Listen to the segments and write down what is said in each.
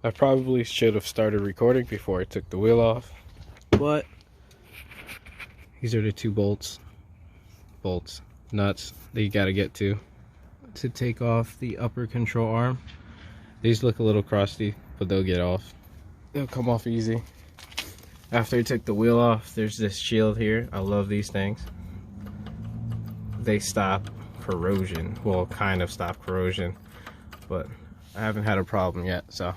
I probably should have started recording before I took the wheel off, but these are the two nuts that you got to get to take off the upper control arm. These look a little crusty, but they'll get off. They'll come off easy. After I took the wheel off, there's this shield here. I love these things. They stop corrosion. Well, kind of stop corrosion, but I haven't had a problem yet, so.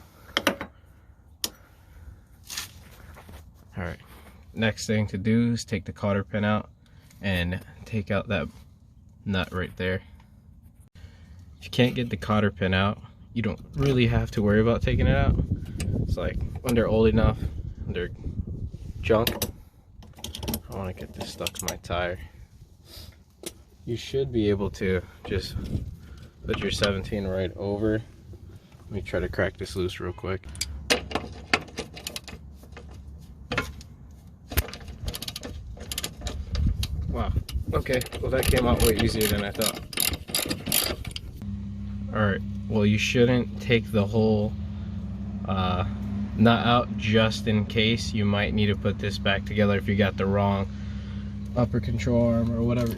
Alright, next thing to do is take the cotter pin out and take out that nut right there. If you can't get the cotter pin out, you don't really have to worry about taking it out. It's like when they're old enough, they're junk. I want to get this stuck in my tire. You should be able to just put your 17 right over. Let me try to crack this loose real quick. Wow, okay, well that came out way easier than I thought. Alright, well you shouldn't take the whole nut out just in case. You might need to put this back together if you got the wrong upper control arm or whatever.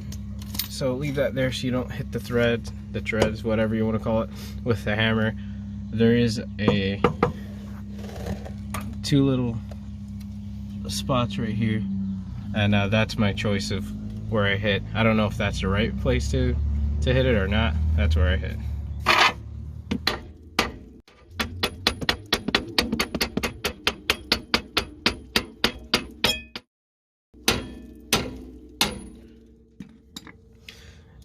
So leave that there so you don't hit the treads, whatever you want to call it, with the hammer. There is two little spots right here, and that's my choice of where I hit. I don't know if that's the right place to hit it or not. That's where I hit.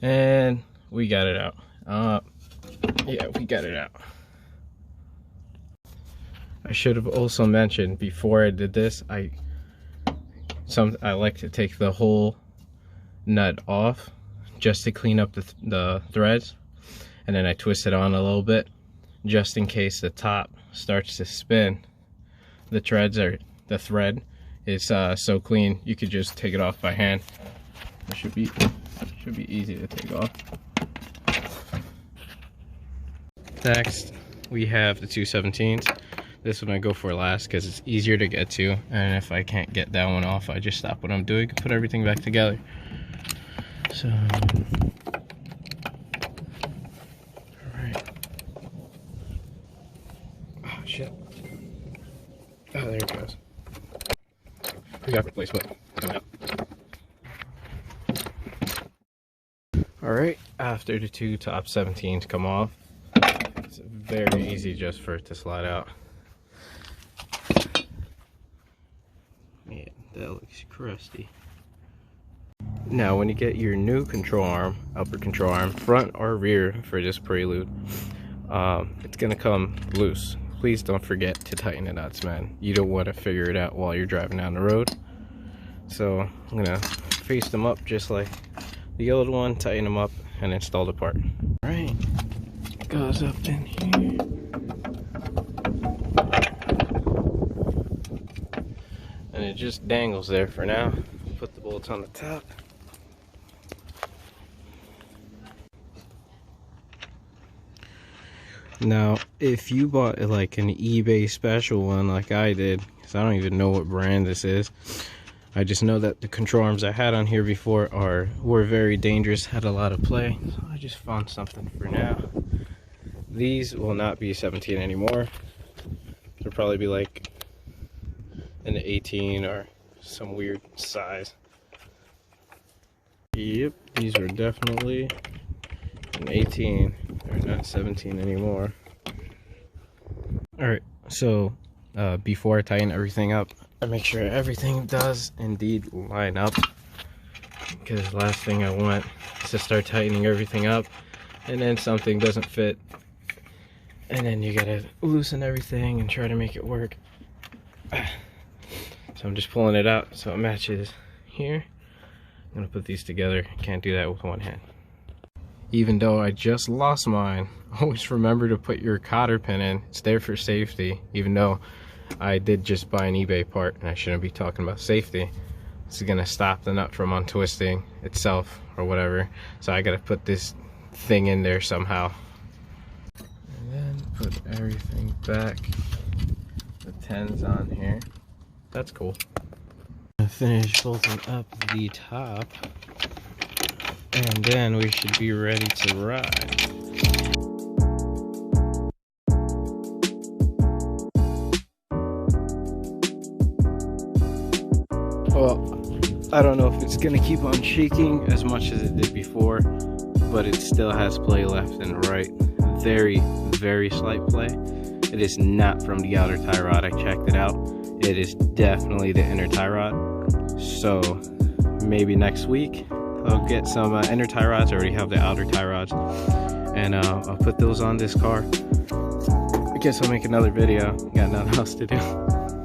And we got it out. Yeah, we got it out. I should have also mentioned before I did this, I like to take the whole nut off just to clean up the threads, and then I twist it on a little bit just in case the top starts to spin. The thread is so clean you could just take it off by hand. It should be easy to take off. Next we have the 217s. This one I go for last because it's easier to get to, and if I can't get that one off, I just stop what I'm doing and put everything back together. So, alright. Oh shit. Oh, there it goes. Forgot replacement. Coming out. Alright, after the two top 17s come off, it's very easy just for it to slide out. Yeah, that looks crusty. Now when you get your new control arm, upper control arm, front or rear for this Prelude, it's gonna come loose. Please don't forget to tighten the nuts, man. You don't want to figure it out while you're driving down the road. So I'm gonna face them up just like the old one, tighten them up, and install the part. Alright, goes up in here. And it just dangles there for now. Put the bolts on the top. Now, if you bought like an eBay special one like I did, because I don't even know what brand this is, I just know that the control arms I had on here before were very dangerous, had a lot of play, so I just found something for now. These will not be 17 anymore. They'll probably be like an 18 or some weird size. Yep, these are definitely an 18. They're not 17 anymore. Alright, so before I tighten everything up, I make sure everything does indeed line up, because last thing I want is to start tightening everything up and then something doesn't fit, and then you gotta loosen everything and try to make it work. So I'm just pulling it out so it matches here. I'm gonna put these together. Can't do that with one hand. Even though I just lost mine, always remember to put your cotter pin in. It's there for safety, even though I did just buy an eBay part and I shouldn't be talking about safety. This is gonna stop the nut from untwisting itself or whatever. So I gotta put this thing in there somehow. And then put everything back the 10s on here. That's cool. I finish bolting up the top, and then we should be ready to ride. Well, I don't know if it's gonna keep on shaking as much as it did before, but it still has play left and right. Very, very slight play. It is not from the outer tie rod. I checked it out. It is definitely the inner tie rod. So maybe next week I'll get some inner tie rods. I already have the outer tie rods, and I'll put those on this car. I guess I'll make another video. Got nothing else to do.